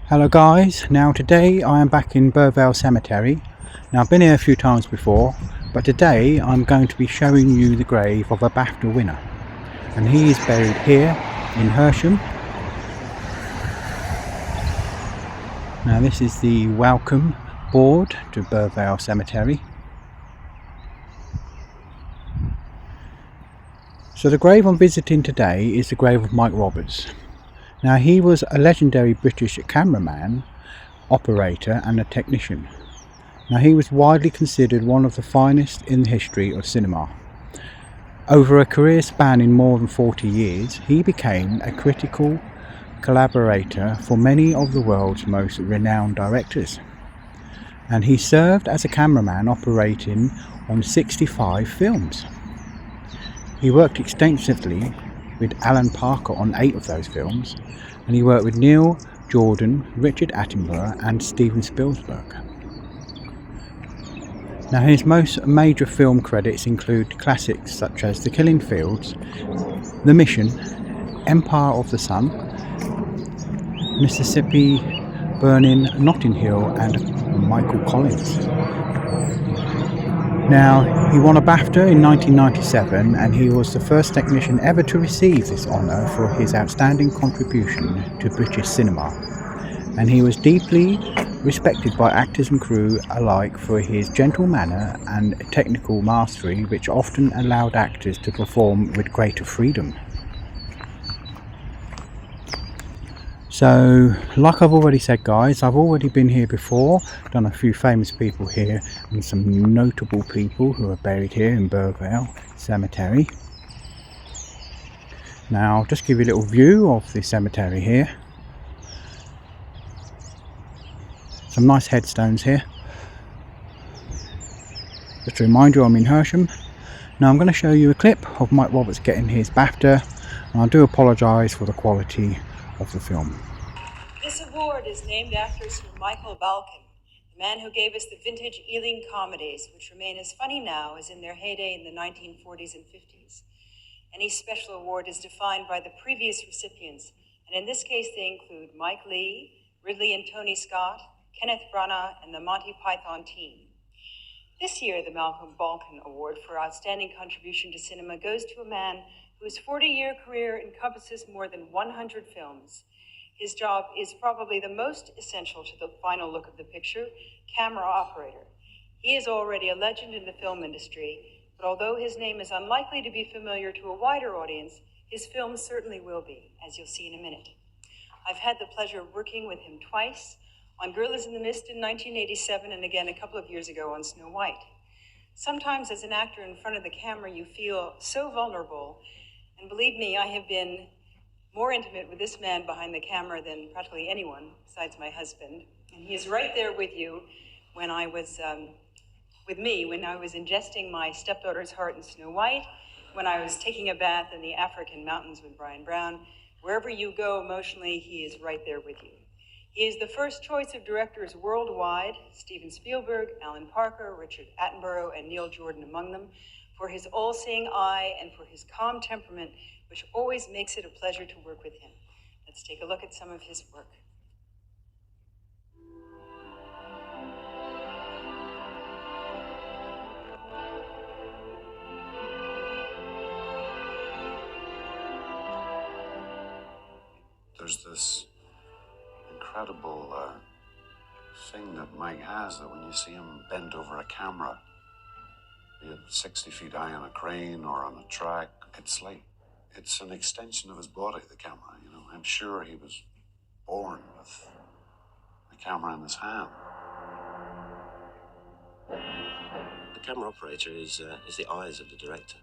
Hello guys, now today I am back in Burvale Cemetery. Now I've been here a few times before, but today I'm going to be showing you the grave of a BAFTA winner, and he is buried here in Hersham. Now this is the welcome board to Burvale Cemetery. So the grave I'm visiting today is the grave of Mike Roberts. Now he was a legendary British cameraman, operator and a technician. Now he was widely considered one of the finest in the history of cinema. Over a career spanning more than 40 years, he became a critical collaborator for many of the world's most renowned directors. And he served as a cameraman operating on 65 films. He worked extensively with Alan Parker on 8 of those films, and he worked with Neil Jordan, Richard Attenborough and Steven Spielberg. Now his most major film credits include classics such as The Killing Fields, The Mission, Empire of the Sun, Mississippi Burning, Notting Hill and Michael Collins. Now he won a BAFTA in 1997, and he was the first technician ever to receive this honour for his outstanding contribution to British cinema, and he was deeply respected by actors and crew alike for his gentle manner and technical mastery, which often allowed actors to perform with greater freedom. So, like I've already said guys, I've already been here before, done a few famous people here and some notable people who are buried here in Burvale Cemetery. Now, I'll just give you a little view of the cemetery here. Some nice headstones here. Just to remind you, I'm in Hersham. Now I'm going to show you a clip of Mike Roberts getting his BAFTA, and I do apologise for the quality of the film. This award is named after Sir Michael Balcon, the man who gave us the vintage Ealing comedies, which remain as funny now as in their heyday in the 1940s and 50s. Any special award is defined by the previous recipients, and in this case they include Mike Leigh, Ridley and Tony Scott, Kenneth Branagh, and the Monty Python team. This year, the Michael Balcon Award for Outstanding Contribution to Cinema goes to a man whose 40-year career encompasses more than 100 films. His job is probably the most essential to the final look of the picture, camera operator. He is already a legend in the film industry, but although his name is unlikely to be familiar to a wider audience, his films certainly will be, as you'll see in a minute. I've had the pleasure of working with him twice, on Gorillas in the Mist in 1987, and again a couple of years ago on Snow White. Sometimes as an actor in front of the camera, you feel so vulnerable, and believe me, I have been more intimate with this man behind the camera than practically anyone besides my husband. And he is right there with you when I was, when I was ingesting my stepdaughter's heart in Snow White, when I was taking a bath in the African mountains with Brian Brown. Wherever you go emotionally, he is right there with you. He is the first choice of directors worldwide, Steven Spielberg, Alan Parker, Richard Attenborough, and Neil Jordan among them, for his all-seeing eye and for his calm temperament, which always makes it a pleasure to work with him. Let's take a look at some of his work. There's this incredible thing that Mike has, that when you see him bent over a camera, be it 60 feet high on a crane or on a track, it's an extension of his body, the camera. You know, I'm sure he was born with the camera in his hand. The camera operator is the eyes of the director.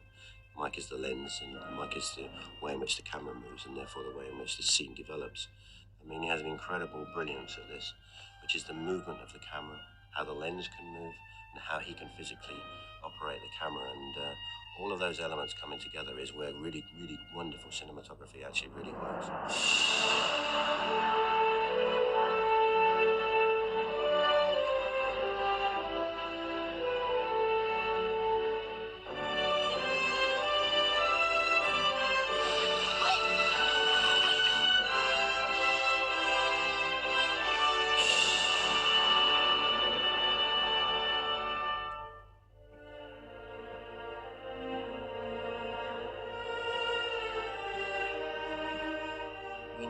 Mike is the lens, and Mike is the way in which the camera moves, and therefore the way in which the scene develops. I mean, he has an incredible brilliance at this, which is the movement of the camera, how the lens can move, and how he can physically operate the camera. And all of those elements coming together is where really, really wonderful cinematography actually really works.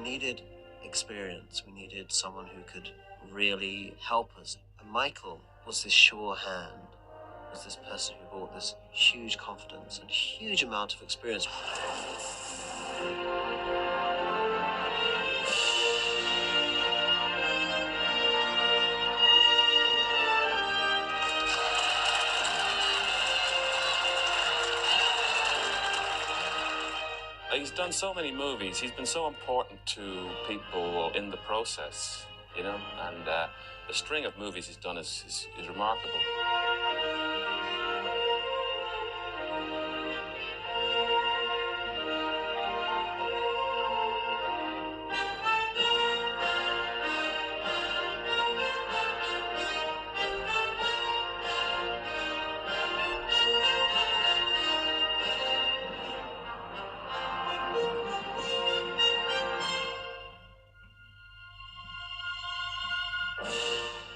needed experience. We needed someone who could really help us. And Michael was this sure hand, was this person who brought this huge confidence and huge amount of experience. He's done so many movies. He's been so important to people in the process, you know, and the string of movies he's done is remarkable.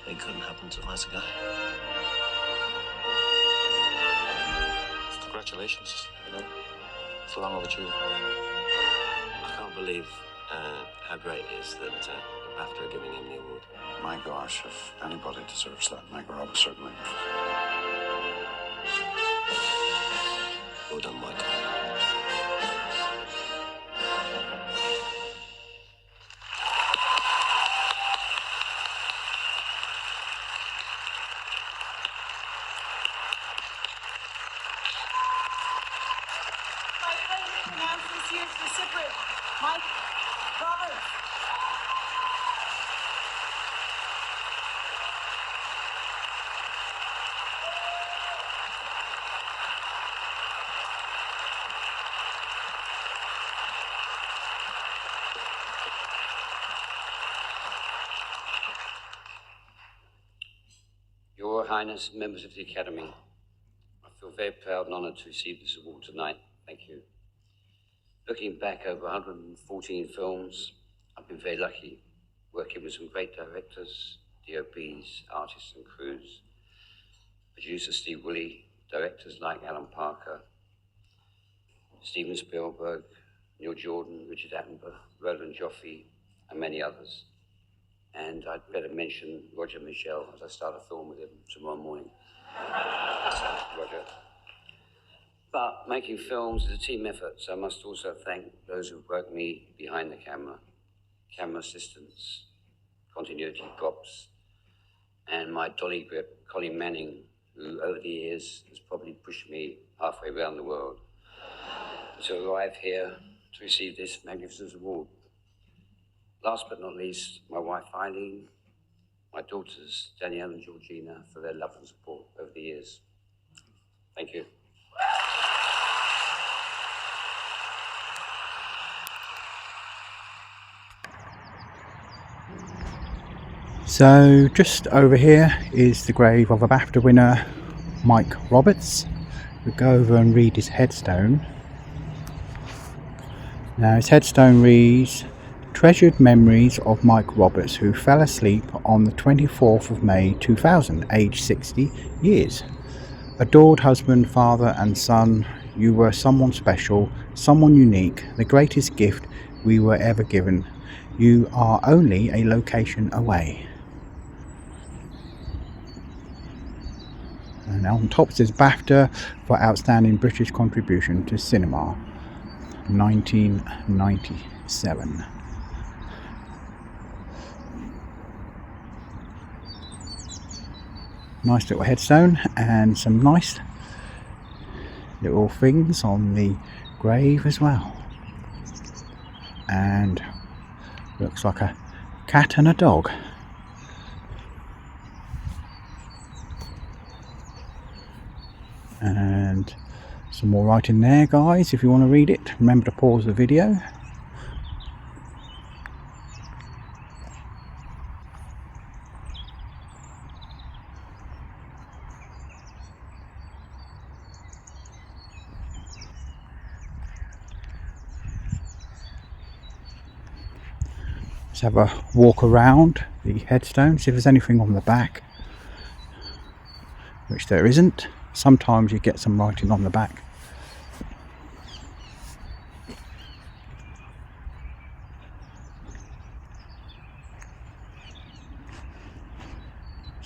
It couldn't happen to a nicer guy. Congratulations, you know, it's long overdue. I can't believe how great it is that BAFTA are giving him the award. My gosh, if anybody deserves that, Michael Roberts certainly does. Well done, Michael. My pleasure to announce this year's recipient, Mike Roberts. Your Highness, members of the Academy, I feel very proud and honoured to receive this award tonight. Thank you. Looking back over 114 films, I've been very lucky working with some great directors, DOPs, artists and crews, producer Steve Woolley, directors like Alan Parker, Steven Spielberg, Neil Jordan, Richard Attenborough, Roland Joffe, and many others. And I'd better mention Roger Michel as I start a film with him tomorrow morning. Roger. But making films is a team effort, so I must also thank those who've worked me behind the camera assistants, continuity props, and my dolly grip, Colin Manning, who over the years has probably pushed me halfway around the world to arrive here to receive this magnificent award. Last but not least, my wife Eileen, my daughters Danielle and Georgina for their love and support over the years. Thank you. So just over here is the grave of a BAFTA winner, Mike Roberts. We'll go over and read his headstone. Now his headstone reads, "Treasured memories of Mike Roberts, who fell asleep on the 24th of May 2000, aged 60 years. Adored husband, father and son, you were someone special, someone unique, the greatest gift we were ever given. You are only a location away." And on top says BAFTA for Outstanding British Contribution to Cinema, 1997. Nice little headstone and some nice little things on the grave as well. And looks like a cat and a dog. And some more writing there, guys, if you want to read it. Remember to pause the video. Let's have a walk around the headstone, see if there's anything on the back, which there isn't. Sometimes you get some writing on the back.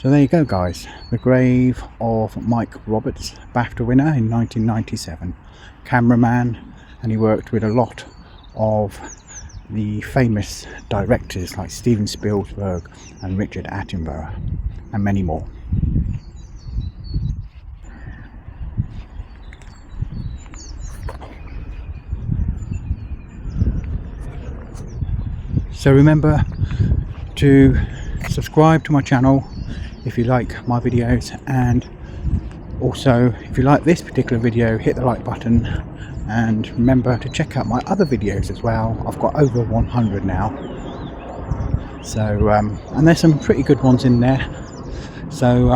So there you go guys, the grave of Mike Roberts, BAFTA winner in 1997, cameraman, and he worked with a lot of the famous directors like Steven Spielberg and Richard Attenborough and many more. So remember to subscribe to my channel if you like my videos, and also if you like this particular video, hit the like button, and remember to check out my other videos as well. I've got over 100 now, so and there's some pretty good ones in there. So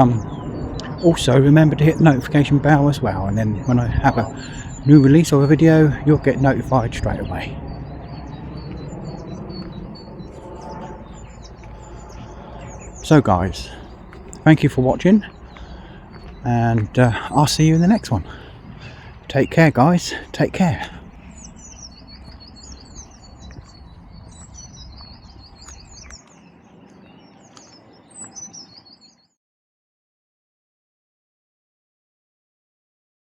also remember to hit the notification bell as well, and then when I have a new release of a video, you'll get notified straight away. So guys, thank you for watching, and I'll see you in the next one. Take care guys, take care.